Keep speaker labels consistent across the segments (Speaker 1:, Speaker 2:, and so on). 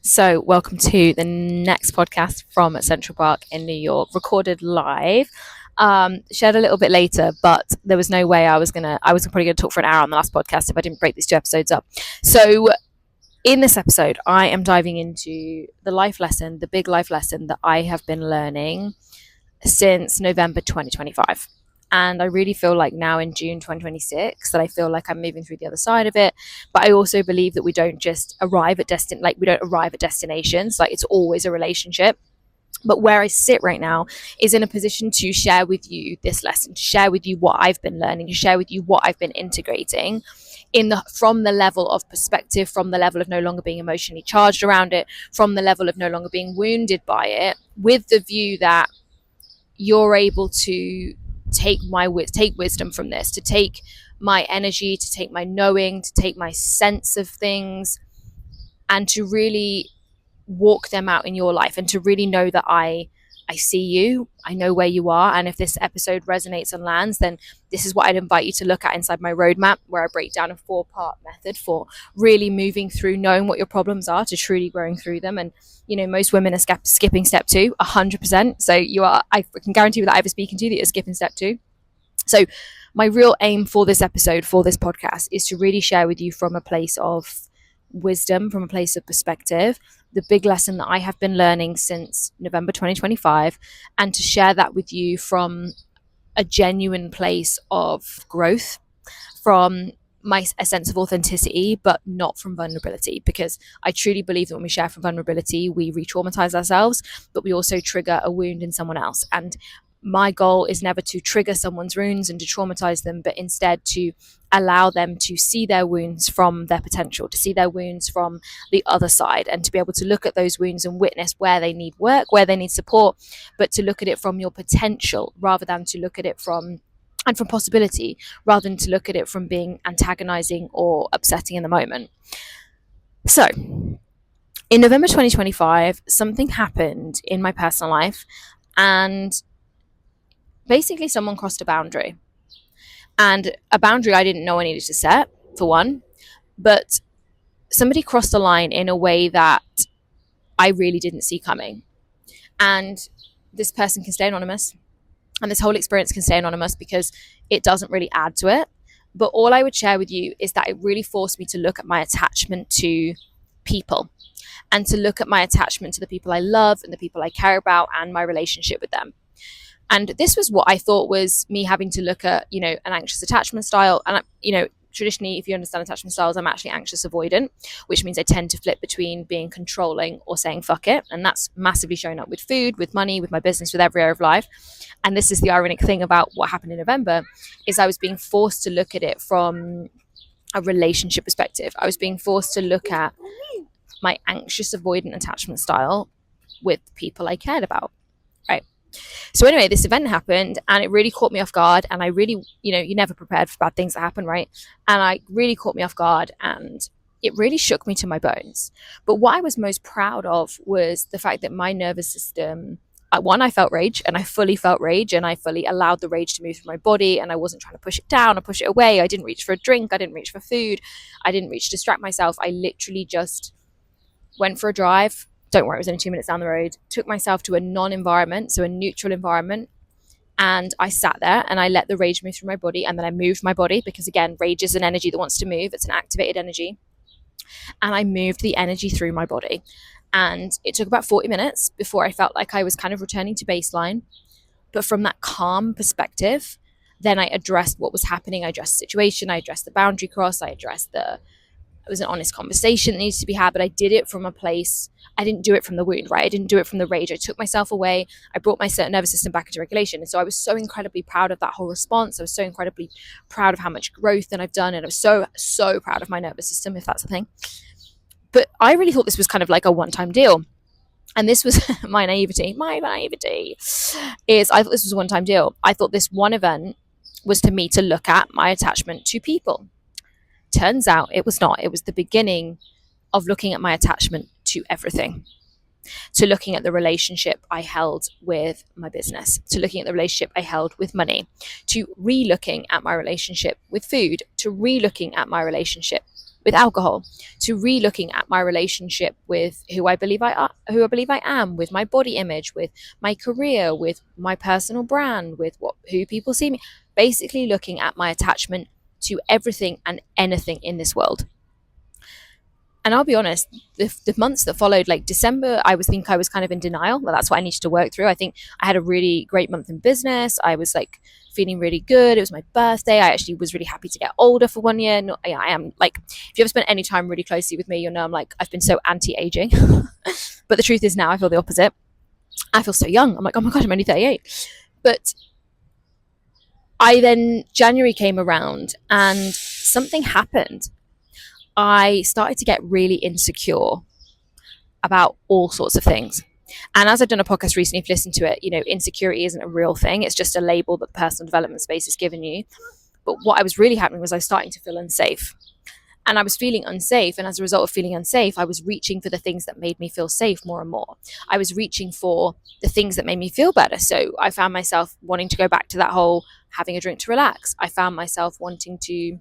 Speaker 1: So, welcome to the next podcast from Central Park in New York, recorded live. Shared a little bit later, but there was no way I was probably gonna talk for an hour on the last podcast if I didn't break these two episodes up. So, in this episode, I am diving into the big life lesson that I have been learning since November 2025. And I really feel like now in June 2026 that I feel like I'm moving through the other side of it. But I also believe that we don't just arrive at we don't arrive at destinations. Like, it's always a relationship. But where I sit right now is in a position to share with you this lesson, to share with you what I've been learning, to share with you what I've been integrating from the level of perspective, from the level of no longer being emotionally charged around it, from the level of no longer being wounded by it, with the view that you're able to take wisdom from this, to take my energy, to take my knowing, to take my sense of things, and to really walk them out in your life, and to really know that I see you, I know where you are. And if this episode resonates and lands, then this is what I'd invite you to look at inside my roadmap, where I break down a 4-part method for really moving through, knowing what your problems are, to truly growing through them. And most women are skipping step 2 100%. So I can guarantee you that I was speaking to you that you're skipping step 2. So my real aim for this episode, for this podcast, is to really share with you from a place of wisdom, from a place of perspective, the big lesson that I have been learning since November 2025, and to share that with you from a genuine place of growth, from a sense of authenticity, but not from vulnerability, because I truly believe that when we share from vulnerability, we re-traumatize ourselves, but we also trigger a wound in someone else. And my goal is never to trigger someone's wounds and to traumatize them, but instead to allow them to see their wounds from their potential, to see their wounds from the other side, and to be able to look at those wounds and witness where they need work, where they need support, but to look at it from your potential rather than to look at it from possibility, rather than to look at it from being antagonizing or upsetting in the moment. So in November 2025, something happened in my personal life, and basically someone crossed a boundary. And a boundary I didn't know I needed to set, for one, but somebody crossed a line in a way that I really didn't see coming. And this person can stay anonymous, and this whole experience can stay anonymous because it doesn't really add to it. But all I would share with you is that it really forced me to look at my attachment to people, and to look at my attachment to the people I love and the people I care about, and my relationship with them. And this was what I thought was me having to look at, an anxious attachment style. And, traditionally, if you understand attachment styles, I'm actually anxious avoidant, which means I tend to flip between being controlling or saying fuck it. And that's massively shown up with food, with money, with my business, with every area of life. And this is the ironic thing about what happened in November, is I was being forced to look at it from a relationship perspective. I was being forced to look at my anxious avoidant attachment style with people I cared about, right? So anyway, this event happened, and it really caught me off guard. And I really, you're never prepared for bad things that happen, right? And I really caught me off guard, and it really shook me to my bones. But what I was most proud of was the fact that my nervous system, one, I felt rage, and I fully felt rage, and I fully allowed the rage to move through my body, and I wasn't trying to push it down or push it away. I didn't reach for a drink. I didn't reach for food. I didn't reach to distract myself. I literally just went for a drive. Don't worry, it was only 2 minutes down the road. Took myself to a non-environment, so a neutral environment. And I sat there and I let the rage move through my body. And then I moved my body, because again, rage is an energy that wants to move. It's an activated energy. And I moved the energy through my body. And it took about 40 minutes before I felt like I was kind of returning to baseline. But from that calm perspective, then I addressed what was happening. I addressed the situation. I addressed the boundary cross. It was an honest conversation that needs to be had, but I did it from a place. I didn't do it from the wound, right? I didn't do it from the rage. I took myself away. I brought my nervous system back into regulation. And so I was so incredibly proud of that whole response. I was so incredibly proud of how much growth that I've done. And I was so, so proud of my nervous system, if that's a thing. But I really thought this was kind of like a one-time deal. And this was my naivety is I thought this was a one-time deal. I thought this one event was to me to look at my attachment to people. Turns out it was not. It was the beginning of looking at my attachment to everything, to looking at the relationship I held with my business, to looking at the relationship I held with money, to re-looking at my relationship with food, to re-looking at my relationship with alcohol, to re-looking at my relationship with who I believe I am, with my body image, with my career, with my personal brand, with who people see me. Basically, looking at my attachment to everything and anything in this world. And I'll be honest, the months that followed, like December, I was kind of in denial. Well, that's what I needed to work through. I think I had a really great month in business. I was like feeling really good. It was my birthday. I actually was really happy to get older for 1 year. No, yeah, I am like, if you ever spent any time really closely with me, you'll know I'm like, I've been so anti-aging. But the truth is now I feel the opposite. I feel so young. I'm like, oh my God, I'm only 38. But January came around and something happened. I started to get really insecure about all sorts of things. And as I've done a podcast recently, if you listen to it, insecurity isn't a real thing. It's just a label that the personal development space has given you. But what I was really happening was I was starting to feel unsafe. And I was feeling unsafe. And as a result of feeling unsafe, I was reaching for the things that made me feel safe more and more. I was reaching for the things that made me feel better. So I found myself wanting to go back to that whole having a drink to relax. I found myself wanting to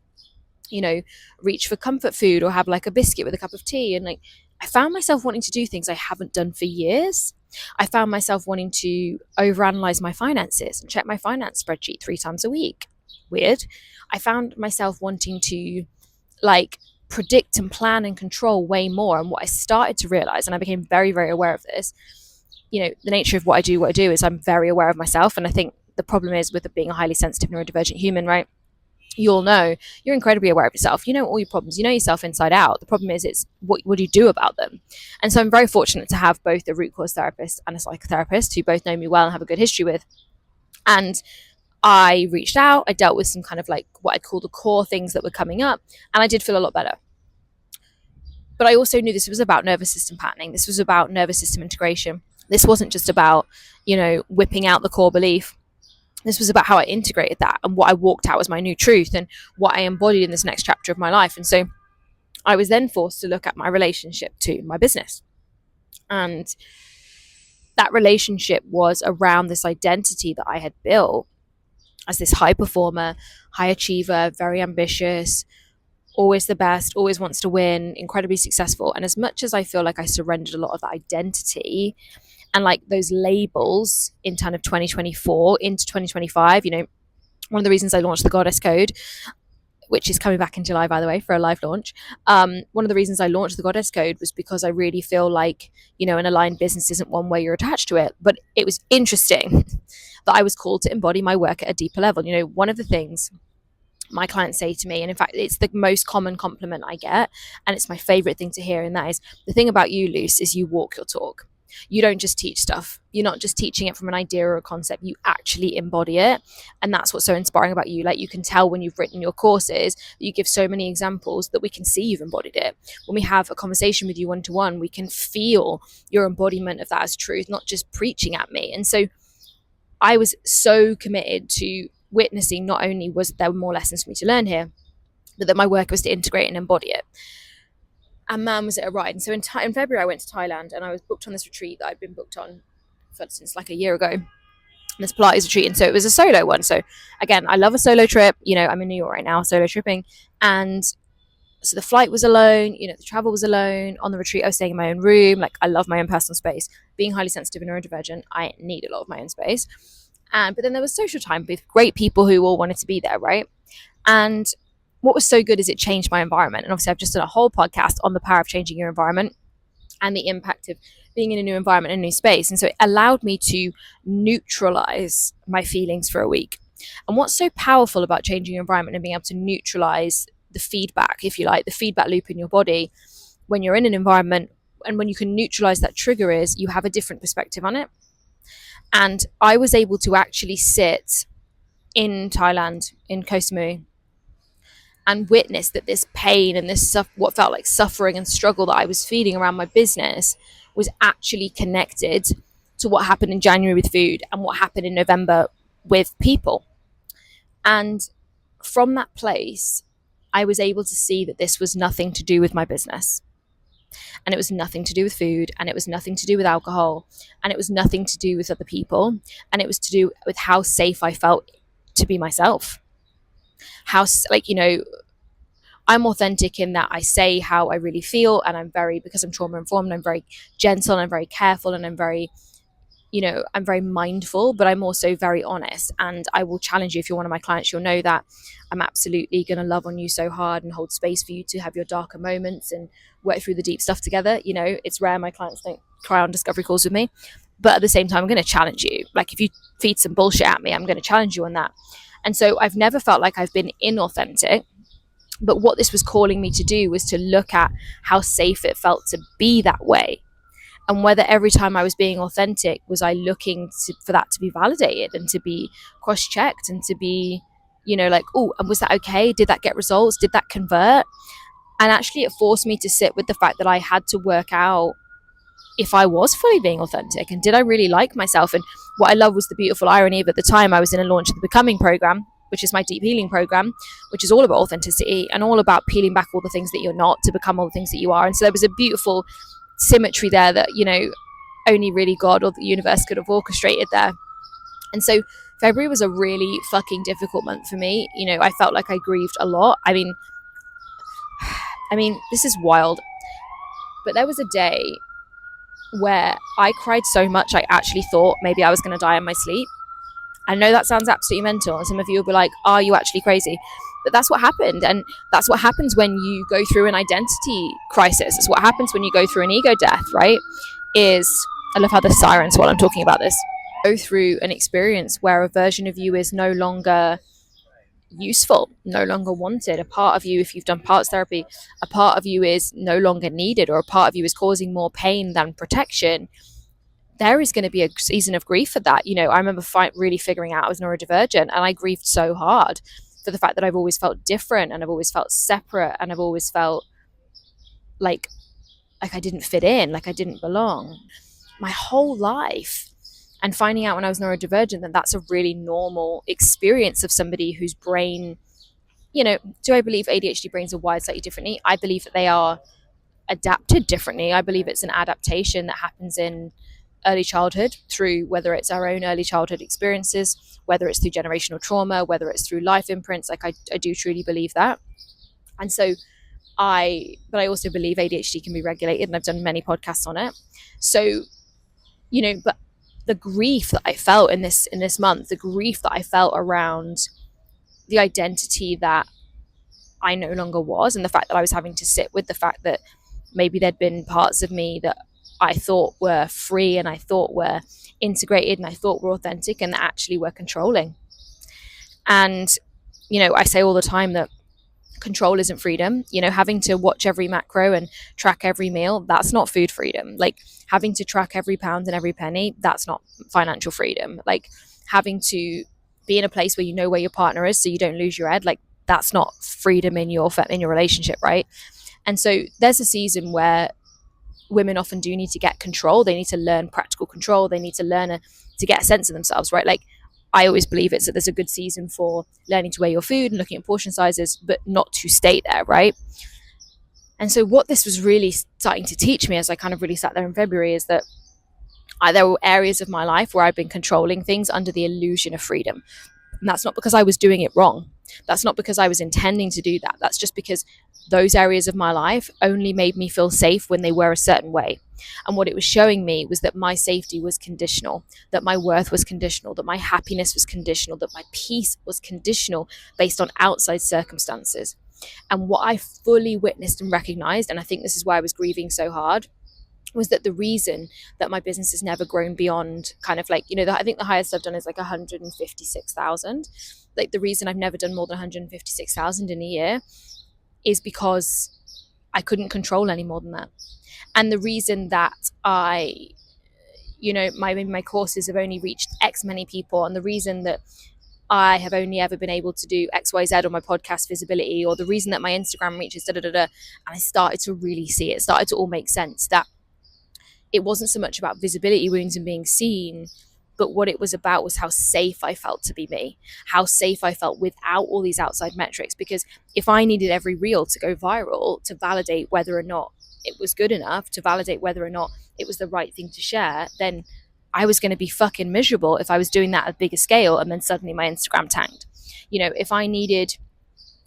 Speaker 1: reach for comfort food or have like a biscuit with a cup of tea. And like, I found myself wanting to do things I haven't done for years. I found myself wanting to overanalyze my finances and check my finance spreadsheet 3 times a week. Weird. I found myself wanting to like predict and plan and control way more. And what I started to realize, and I became very, very aware of this, the nature of what I do is I'm very aware of myself. And I think the problem is with being a highly sensitive neurodivergent human, right? You all know you're incredibly aware of yourself. You know all your problems. You know yourself inside out. The problem is it's what do you do about them? And so I'm very fortunate to have both a root cause therapist and a psychotherapist who both know me well and have a good history with. And I reached out. I dealt with some kind of like what I'd call the core things that were coming up, and I did feel a lot better. But I also knew this was about nervous system patterning. This was about nervous system integration. This wasn't just about, whipping out the core belief. This was about how I integrated that and what I walked out as my new truth and what I embodied in this next chapter of my life. And so I was then forced to look at my relationship to my business. And that relationship was around this identity that I had built as this high performer, high achiever, very ambitious, always the best, always wants to win, incredibly successful. And as much as I feel like I surrendered a lot of that identity and like those labels in kind of 2024 into 2025, one of the reasons I launched the Goddess Code, which is coming back in July, by the way, for a live launch. One of the reasons I launched the Goddess Code was because I really feel like, an aligned business isn't one where you're attached to it. But it was interesting that I was called to embody my work at a deeper level. One of the things my clients say to me, and in fact it's the most common compliment I get, and it's my favorite thing to hear, and that is, the thing about you, Luce, is you walk your talk. You don't just teach stuff. You're not just teaching it from an idea or a concept. You actually embody it. And that's what's so inspiring about you. Like, you can tell when you've written your courses, you give so many examples that we can see you've embodied it. When we have a conversation with you one-to-one, we can feel your embodiment of that as truth, not just preaching at me. And so I was so committed to witnessing, not only was there more lessons for me to learn here, but that my work was to integrate and embody it. And man, was it a ride. And so in February I went to Thailand, and I was booked on this retreat that I'd been booked on since like a year ago, this Pilates retreat. And so it was a solo one. So again, I love a solo trip. I'm in New York right now, solo tripping. And so the flight was alone, the travel was alone. On the retreat, I was staying in my own room. Like, I love my own personal space. Being highly sensitive and neurodivergent, I need a lot of my own space. But then there was social time with great people who all wanted to be there, right? And what was so good is it changed my environment. And obviously I've just done a whole podcast on the power of changing your environment and the impact of being in a new environment, in a new space. And so it allowed me to neutralize my feelings for a week. And what's so powerful about changing your environment and being able to neutralize the feedback, if you like, the feedback loop in your body when you're in an environment, and when you can neutralize that trigger, is you have a different perspective on it. And I was able to actually sit in Thailand, in Koh Samui, and witness that this pain and this what felt like suffering and struggle that I was feeling around my business was actually connected to what happened in January with food and what happened in November with people. And from that place, I was able to see that this was nothing to do with my business. And it was nothing to do with food, and it was nothing to do with alcohol, and it was nothing to do with other people, and it was to do with how safe I felt to be myself. How, I'm authentic in that I say how I really feel, and because I'm trauma informed, I'm very gentle and I'm very careful and I'm very, I'm very mindful, but I'm also very honest. And I will challenge you. If you're one of my clients, you'll know that I'm absolutely going to love on you so hard and hold space for you to have your darker moments and work through the deep stuff together. It's rare my clients don't cry on discovery calls with me, but at the same time, I'm going to challenge you. Like, if you feed some bullshit at me, I'm going to challenge you on that. And so I've never felt like I've been inauthentic. But what this was calling me to do was to look at how safe it felt to be that way, and whether every time I was being authentic, was I looking for that to be validated and to be cross-checked and to be, like, oh, and was that okay? Did that get results? Did that convert? And actually it forced me to sit with the fact that I had to work out if I was fully being authentic and did I really like myself. And what I love was the beautiful irony of, at the time, I was in a launch of the Becoming program, which is my deep healing program, which is all about authenticity and all about peeling back all the things that you're not to become all the things that you are. And so there was a beautiful symmetry there that, only really God or the universe could have orchestrated there. And so February was a really fucking difficult month for me. I felt like I grieved a lot. I mean, this is wild, but there was a day where I cried so much I actually thought maybe I was going to die in my sleep. I know that sounds absolutely mental, and some of you will be like, are you actually crazy? But that's what happened. And that's what happens when you go through an identity crisis. It's what happens when you go through an ego death, right? I love how the sirens while I'm talking about this. Go through an experience where a version of you is no longer useful, no longer wanted. A part of you, if you've done parts therapy, a part of you is no longer needed, or a part of you is causing more pain than protection. There is going to be a season of grief for that. I remember really figuring out I was neurodivergent, and I grieved so hard for the fact that I've always felt different, and I've always felt separate, and I've always felt like I didn't fit in, like I didn't belong my whole life. And finding out when I was neurodivergent that that's a really normal experience of somebody whose brain, do I believe ADHD brains are wired slightly differently? I believe that they are adapted differently. I believe it's an adaptation that happens in early childhood, through whether it's our own early childhood experiences, whether it's through generational trauma, whether it's through life imprints. Like, I do truly believe that. And so but I also believe ADHD can be regulated, and I've done many podcasts on it. So, but the grief that I felt in this month, the grief that I felt around the identity that I no longer was, and the fact that I was having to sit with the fact that maybe there'd been parts of me that I thought were free and I thought were integrated and I thought were authentic, and that actually were controlling. And, I say all the time that control isn't freedom. Having to watch every macro and track every meal, that's not food freedom. Like, having to track every pound and every penny, that's not financial freedom. Like, having to be in a place where you know where your partner is so you don't lose your head, like, that's not freedom in your relationship, right? And so there's a season where women often do need to get control. They need to learn practical control. They need to learn to get a sense of themselves, right? Like, I always believe that there's a good season for learning to weigh your food and looking at portion sizes, but not to stay there, right? And so what this was really starting to teach me as I kind of really sat there in February is that there were areas of my life where I'd been controlling things under the illusion of freedom. And that's not because I was doing it wrong. That's not because I was intending to do that. That's just because those areas of my life only made me feel safe when they were a certain way. And what it was showing me was that my safety was conditional, that my worth was conditional, that my happiness was conditional, that my peace was conditional based on outside circumstances. And what I fully witnessed and recognized, and I think this is why I was grieving so hard, was that the reason that my business has never grown beyond kind of like, I think the highest I've done is like 156,000. Like, the reason I've never done more than 156,000 in a year is because I couldn't control any more than that. And the reason that my courses have only reached X many people, and the reason that I have only ever been able to do XYZ on my podcast visibility, or the reason that my Instagram reaches and I started to really see it, started to all make sense, that it wasn't so much about visibility wounds and being seen, but what it was about was how safe I felt to be me, how safe I felt without all these outside metrics. Because if I needed every reel to go viral to validate whether or not it was good enough, to validate whether or not it was the right thing to share, then I was going to be fucking miserable if I was doing that at a bigger scale and then suddenly my Instagram tanked. If I needed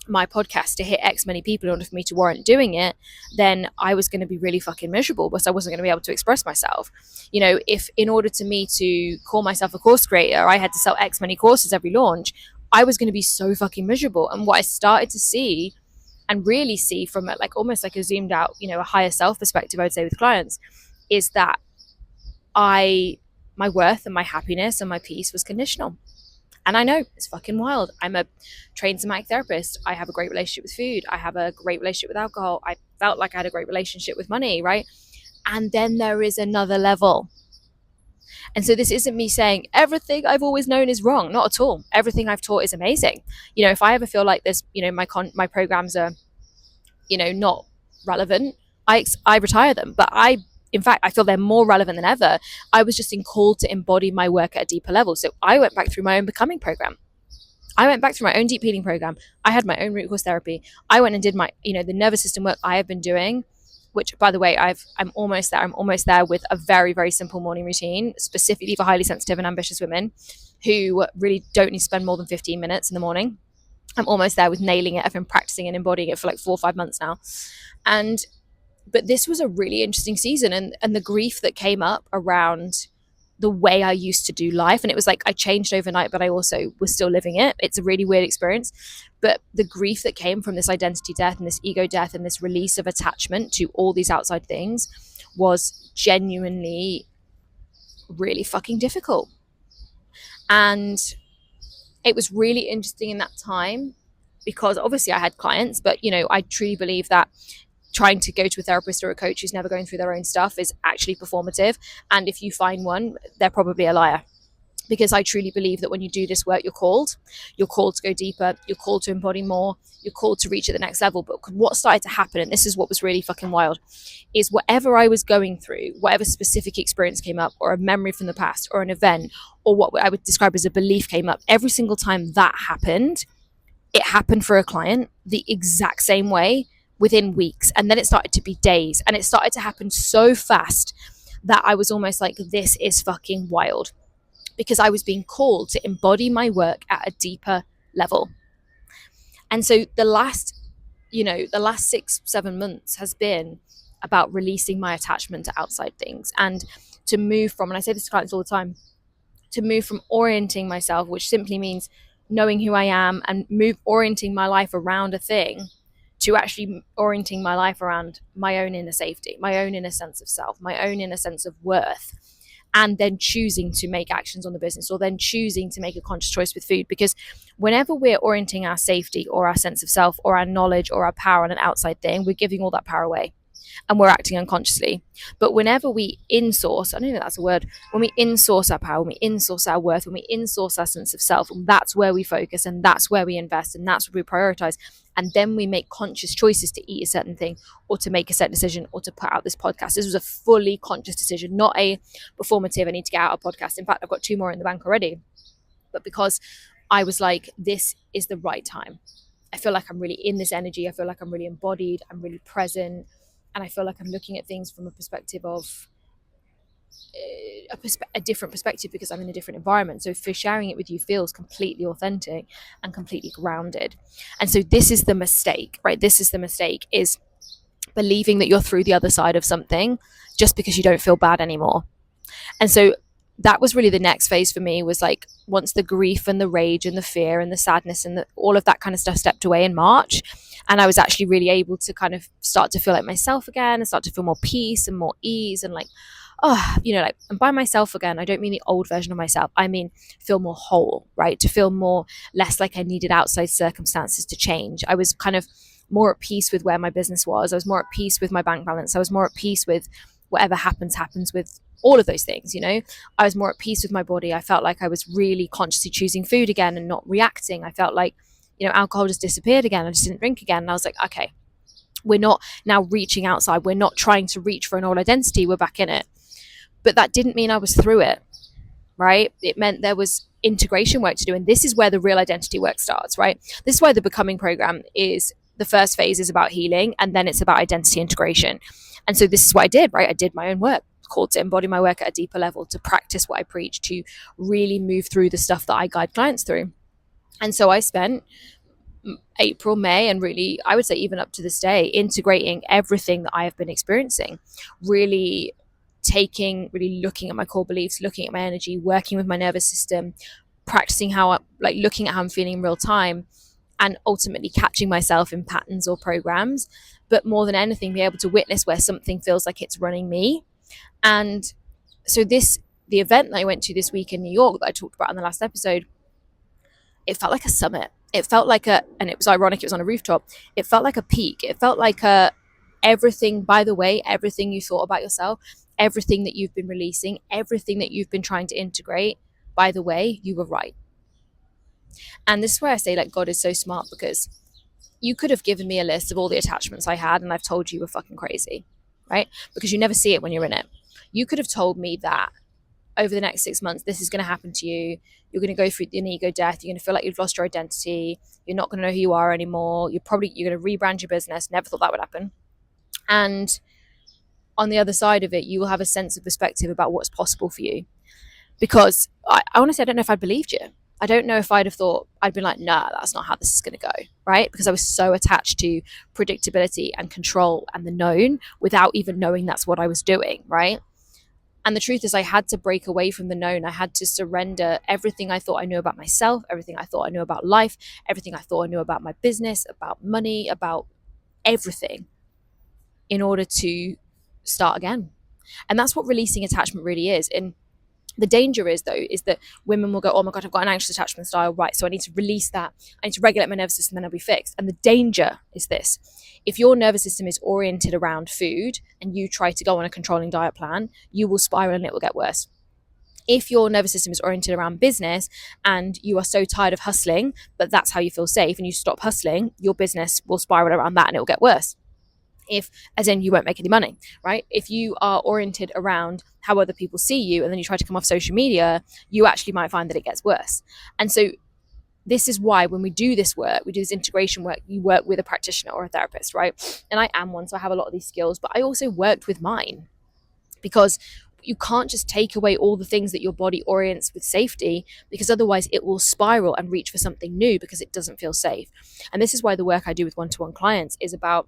Speaker 1: my podcast to hit X many people in order for me to warrant doing it, then I was going to be really fucking miserable because I wasn't going to be able to express myself. You know, if in order to me to call myself a course creator, I had to sell X many courses every launch, I was going to be so fucking miserable. And what I started to see and really see from it, like almost like a zoomed out, you know, a higher self perspective, I would say with clients, is that my worth and my happiness and my peace was conditional. And I know it's fucking wild. I'm a trained somatic therapist. I have a great relationship with food. I have a great relationship with alcohol. I felt like I had a great relationship with money, right? And then there is another level. And so this isn't me saying everything I've always known is wrong. Not at all. Everything I've taught is amazing. You know, if I ever feel like this, you know, my programs are, you know, not relevant, I retire them. But in fact, I feel they're more relevant than ever. I was just called to embody my work at a deeper level. So I went back through my own becoming program. I went back through my own deep healing program. I had my own root cause therapy. I went and did my, you know, the nervous system work I have been doing, which by the way, I'm almost there. I'm almost there with a very, very simple morning routine, specifically for highly sensitive and ambitious women who really don't need to spend more than 15 minutes in the morning. I'm almost there with nailing it. I've been practicing and embodying it for like 4 or 5 months now. But this was a really interesting season, and the grief that came up around the way I used to do life. And it was like I changed overnight, but I also was still living it. It's a really weird experience. But the grief that came from this identity death and this ego death and this release of attachment to all these outside things was genuinely really fucking difficult. And it was really interesting in that time because obviously I had clients, but you know, I truly believe that trying to go to a therapist or a coach who's never going through their own stuff is actually performative. And if you find one, they're probably a liar. Because I truly believe that when you do this work, you're called to go deeper, you're called to embody more, you're called to reach at the next level. But what started to happen, and this is what was really fucking wild, is whatever I was going through, whatever specific experience came up, or a memory from the past, or an event, or what I would describe as a belief came up, every single time that happened, it happened for a client the exact same way within weeks. And then it started to be days, and it started to happen so fast that I was almost like, this is fucking wild, because I was being called to embody my work at a deeper level. And so the last 6-7 months has been about releasing my attachment to outside things, and to move from, and I say this to clients all the time, to move from orienting myself, which simply means knowing who I am and orienting my life around a thing, to actually orienting my life around my own inner safety, my own inner sense of self, my own inner sense of worth, and then choosing to make actions on the business, or then choosing to make a conscious choice with food. Because whenever we're orienting our safety or our sense of self or our knowledge or our power on an outside thing, we're giving all that power away and we're acting unconsciously. But whenever we insource, I don't know if that's a word, when we insource our power, when we insource our worth, when we insource our sense of self, that's where we focus, and that's where we invest, and that's where we prioritize. And then we make conscious choices to eat a certain thing, or to make a certain decision, or to put out this podcast. This was a fully conscious decision, not a performative, I need to get out a podcast. In fact, I've got 2 more in the bank already. But because I was like, this is the right time. I feel like I'm really in this energy. I feel like I'm really embodied. I'm really present. And I feel like I'm looking at things from a perspective of a different perspective, because I'm in a different environment. So for sharing it with you feels completely authentic and completely grounded. And so this is the mistake, right? This is the mistake, is believing that you're through the other side of something just because you don't feel bad anymore. And so that was really the next phase for me, was like, once the grief and the rage and the fear and the sadness and all of that kind of stuff stepped away in March, and I was actually really able to kind of start to feel like myself again, and start to feel more peace and more ease, and like, oh, you know, like, and by myself again, I don't mean the old version of myself. I mean, feel more whole, right? To feel more, less like I needed outside circumstances to change. I was kind of more at peace with where my business was. I was more at peace with my bank balance. I was more at peace with whatever happens with all of those things, you know. I was more at peace with my body. I felt like I was really consciously choosing food again and not reacting. I felt like, you know, alcohol just disappeared again. I just didn't drink again. And I was like, okay, we're not now reaching outside. We're not trying to reach for an old identity. We're back in it. But that didn't mean I was through it, right? It meant there was integration work to do. And this is where the real identity work starts, right? This is why the Becoming program is, the first phase is about healing, and then it's about identity integration. And so this is what I did, right? I did my own work, called to embody my work at a deeper level, to practice what I preach, to really move through the stuff that I guide clients through. And so I spent April, May, and really, I would say even up to this day, integrating everything that I have been experiencing, really really looking at my core beliefs, looking at my energy, working with my nervous system, practicing looking at how I'm feeling in real time, and ultimately catching myself in patterns or programs. But more than anything, be able to witness where something feels like it's running me. And so the event that I went to this week in New York that I talked about in the last episode, it felt like a summit. It felt like and it was ironic, it was on a rooftop. It felt like a peak. It felt like everything, by the way, everything you thought about yourself, everything that you've been releasing, everything that you've been trying to integrate, by the way, you were right. And this is where I say, like, God is so smart, because you could have given me a list of all the attachments I had, and I've told you were fucking crazy, right? Because you never see it when you're in it. You could have told me that over the next 6 months, this is going to happen to you. You're going to go through an ego death. You're going to feel like you've lost your identity. You're not going to know who you are anymore. You're going to rebrand your business. Never thought that would happen. And on the other side of it, you will have a sense of perspective about what's possible for you. Because I honestly, I don't know if I'd believed you. I don't know if I'd have thought, I'd been like, nah, that's not how this is going to go, right? Because I was so attached to predictability and control and the known without even knowing that's what I was doing, right? And the truth is, I had to break away from the known. I had to surrender everything I thought I knew about myself, everything I thought I knew about life, everything I thought I knew about my business, about money, about everything, in order to start again. And that's what releasing attachment really is. And the danger is, though, is that women will go, oh my God, I've got an anxious attachment style, right? So I need to release that. I need to regulate my nervous system, then I'll be fixed. And the danger is this: if your nervous system is oriented around food and you try to go on a controlling diet plan, you will spiral and it will get worse. If your nervous system is oriented around business and you are so tired of hustling, but that's how you feel safe, and you stop hustling, your business will spiral around that and it will get worse. If, as in, you won't make any money, right? If you are oriented around how other people see you and then you try to come off social media, you actually might find that it gets worse. And so this is why when we do this work, we do this integration work, you work with a practitioner or a therapist, right? And I am one, so I have a lot of these skills, but I also worked with mine, because you can't just take away all the things that your body orients with safety, because otherwise it will spiral and reach for something new because it doesn't feel safe. And this is why the work I do with one-to-one clients is about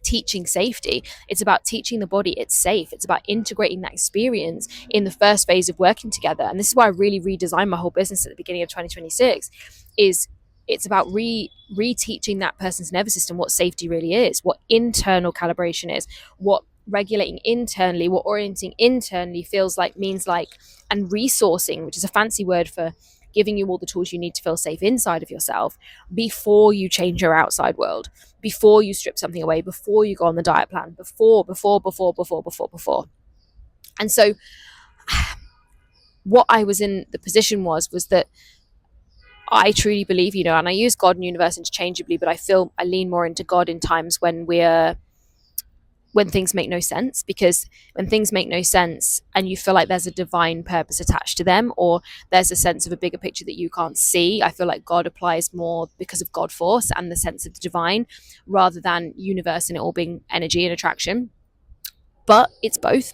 Speaker 1: teaching safety. It's about teaching the body it's safe. It's about integrating that experience in the first phase of working together. And this is why I really redesigned my whole business at the beginning of 2026. Is it's about reteaching that person's nervous system what safety really is, what internal calibration is, what regulating internally, what orienting internally feels like, means like, and resourcing, which is a fancy word for giving you all the tools you need to feel safe inside of yourself before you change your outside world, before you strip something away, before you go on the diet plan, before. And so what I was in the position was that I truly believe, and I use God and universe interchangeably, but I lean more into God in times when things make no sense, because when things make no sense and you feel like there's a divine purpose attached to them, or there's a sense of a bigger picture that you can't see, I feel like God applies more because of God force and the sense of the divine, rather than universe and it all being energy and attraction. But it's both.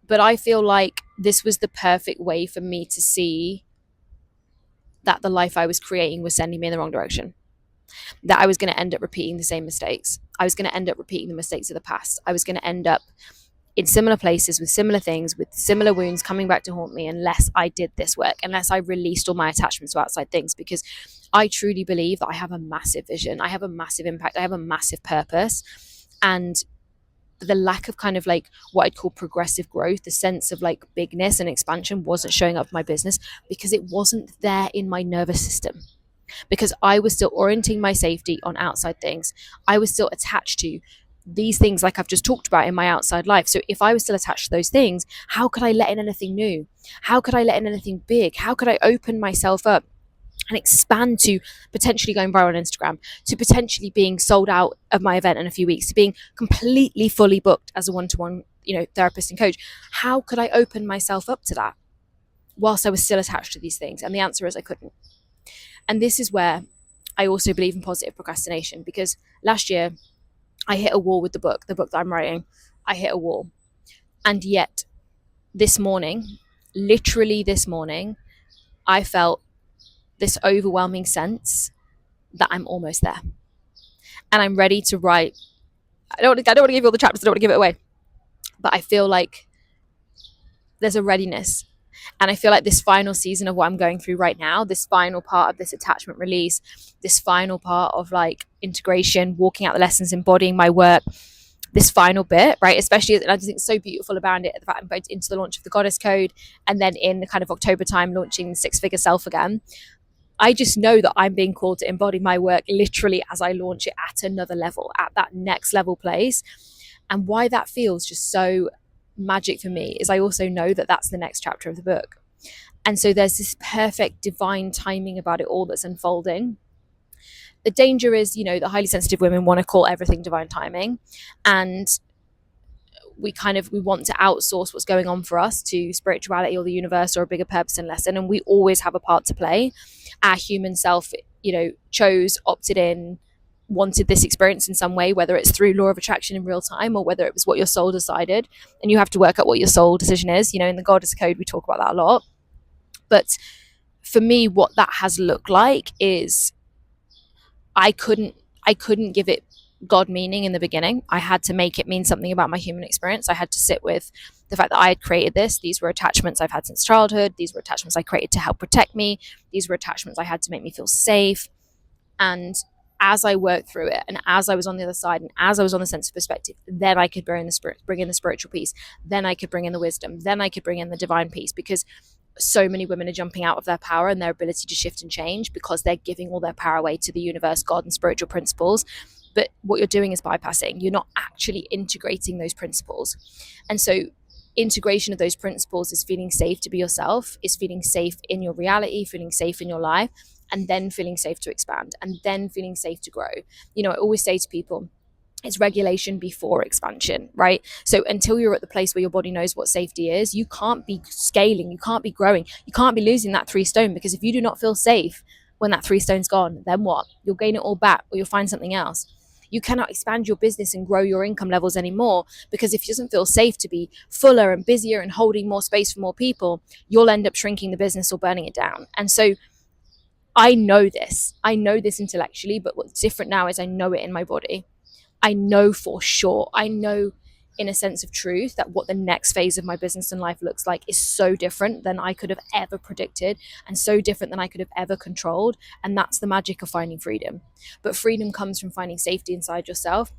Speaker 1: But I feel like this was the perfect way for me to see that the life I was creating was sending me in the wrong direction, that I was going to end up repeating the same mistakes. I was going to end up repeating the mistakes of the past. I was going to end up in similar places with similar things, with similar wounds coming back to haunt me, unless I did this work, unless I released all my attachments to outside things. Because I truly believe that I have a massive vision, I have a massive impact, I have a massive purpose. And the lack of kind of like what I'd call progressive growth, the sense of like bigness and expansion, wasn't showing up in my business because it wasn't there in my nervous system, because I was still orienting my safety on outside things. I was still attached to these things like I've just talked about in my outside life. So if I was still attached to those things, how could I let in anything new? How could I let in anything big? How could I open myself up and expand to potentially going viral on Instagram, to potentially being sold out of my event in a few weeks, to being completely fully booked as a one-to-one, therapist and coach? How could I open myself up to that whilst I was still attached to these things? And the answer is I couldn't. And this is where I also believe in positive procrastination, because last year I hit a wall with the book that I'm writing. I hit a wall. And yet this morning, literally this morning, I felt this overwhelming sense that I'm almost there. And I'm ready to write. I don't want to give you all the chapters, I don't want to give it away. But I feel like there's a readiness. And I feel like this final season of what I'm going through right now, this final part of this attachment release, this final part of like integration, walking out the lessons, embodying my work, this final bit, right? Especially, and I just think it's so beautiful about it, the fact I'm going into the launch of the Goddess Code, and then in the kind of October time, launching Six Figure Self again. I just know that I'm being called to embody my work literally as I launch it at another level, at that next level place. And why that feels just so magic for me is I also know that that's the next chapter of the book. And so there's this perfect divine timing about it all that's unfolding. The danger is, you know, the highly sensitive women want to call everything divine timing, and we want to outsource what's going on for us to spirituality or the universe or a bigger purpose and lesson, and we always have a part to play. Our human self, you know, chose, opted in, wanted this experience in some way, whether it's through law of attraction in real time or whether it was what your soul decided. And you have to work out what your soul decision is. You know, in the Goddess Code we talk about that a lot. But for me, what that has looked like is I couldn't give it God meaning in the beginning. I had to make it mean something about my human experience. I had to sit with the fact that I had created this. These were attachments I've had since childhood. These were attachments I created to help protect me. These were attachments I had to make me feel safe. And as I worked through it, and as I was on the other side, and as I was on the sense of perspective, then I could bring in the spiritual piece. Then I could bring in the wisdom. Then I could bring in the divine piece, because so many women are jumping out of their power and their ability to shift and change because they're giving all their power away to the universe, God, and spiritual principles. But what you're doing is bypassing. You're not actually integrating those principles. And so integration of those principles is feeling safe to be yourself, is feeling safe in your reality, feeling safe in your life, and then feeling safe to expand, and then feeling safe to grow. You know, I always say to people, it's regulation before expansion, right? So until you're at the place where your body knows what safety is, you can't be scaling, you can't be growing, you can't be losing that 3 stone, because if you do not feel safe when that 3 stone's gone, then what? You'll gain it all back, or you'll find something else. You cannot expand your business and grow your income levels anymore, because if it doesn't feel safe to be fuller and busier and holding more space for more people, you'll end up shrinking the business or burning it down. And so I know this intellectually, but what's different now is I know it in my body. I know for sure, I know in a sense of truth that what the next phase of my business and life looks like is so different than I could have ever predicted, and so different than I could have ever controlled. And that's the magic of finding freedom. But freedom comes from finding safety inside yourself,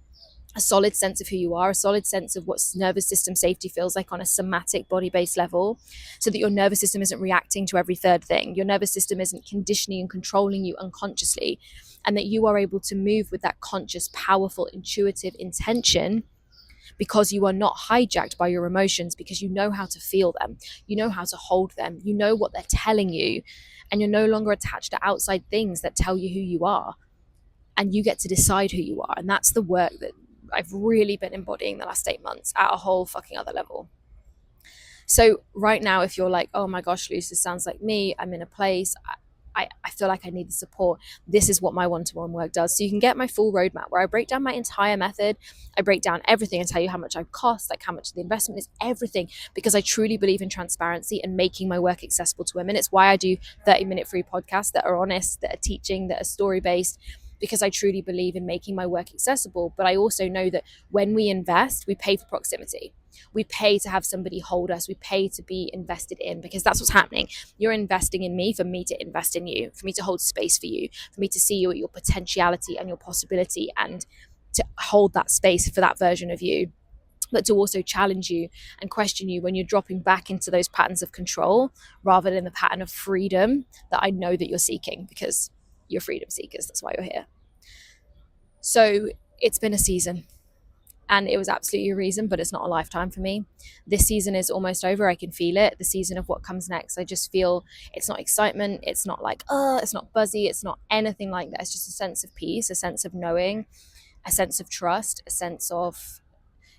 Speaker 1: a solid sense of who you are, a solid sense of what nervous system safety feels like on a somatic body-based level, so that your nervous system isn't reacting to every third thing. Your nervous system isn't conditioning and controlling you unconsciously, and that you are able to move with that conscious, powerful, intuitive intention, because you are not hijacked by your emotions, because you know how to feel them, you know how to hold them, you know what they're telling you, and you're no longer attached to outside things that tell you who you are, and you get to decide who you are. And that's the work that I've really been embodying the last 8 months at a whole fucking other level. So right now, if you're like, oh my gosh, Luce, this sounds like me, I'm in a place, I feel like I need the support, this is what my one-to-one work does. So you can get my full roadmap where I break down my entire method. I break down everything and tell you how much I cost, like how much the investment is, everything, because I truly believe in transparency and making my work accessible to women. It's why I do 30-minute free podcasts that are honest, that are teaching, that are story-based, because I truly believe in making my work accessible. But I also know that when we invest, we pay for proximity. We pay to have somebody hold us. We pay to be invested in, because that's what's happening. You're investing in me for me to invest in you, for me to hold space for you, for me to see you at your potentiality and your possibility, and to hold that space for that version of you, but to also challenge you and question you when you're dropping back into those patterns of control rather than the pattern of freedom that I know that you're seeking, because you're freedom seekers. That's why you're here. So it's been a season, and it was absolutely a reason, but it's not a lifetime for me. This season is almost over. I can feel it. The season of what comes next, I just feel it's not excitement. It's not like, it's not buzzy. It's not anything like that. It's just a sense of peace, a sense of knowing, a sense of trust, a sense of,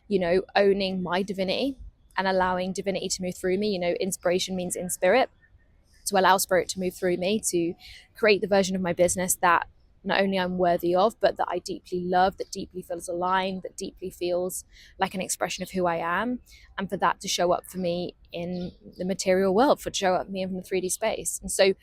Speaker 1: you know, owning my divinity and allowing divinity to move through me. You know, inspiration means in spirit. To allow spirit to move through me, to create the version of my business that not only I'm worthy of, but that I deeply love, that deeply feels aligned, that deeply feels like an expression of who I am. And for that to show up for me in the material world, for it to show up for me in the 3D space. And so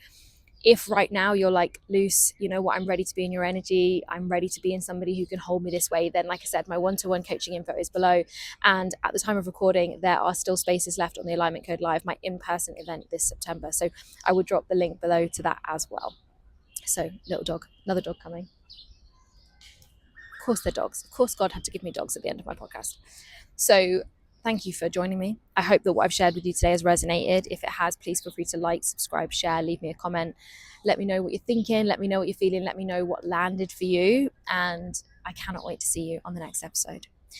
Speaker 1: if right now you're like, Luce, you know what, I'm ready to be in your energy, I'm ready to be in somebody who can hold me this way, then like I said, my one-to-one coaching info is below. And at the time of recording, there are still spaces left on the Alignment Code Live, my in-person event this September. So I will drop the link below to that as well. So little dog, another dog coming. Of course they're dogs. Of course God had to give me dogs at the end of my podcast. So thank you for joining me. I hope that what I've shared with you today has resonated. If it has, please feel free to like, subscribe, share, leave me a comment. Let me know what you're thinking. Let me know what you're feeling. Let me know what landed for you. And I cannot wait to see you on the next episode.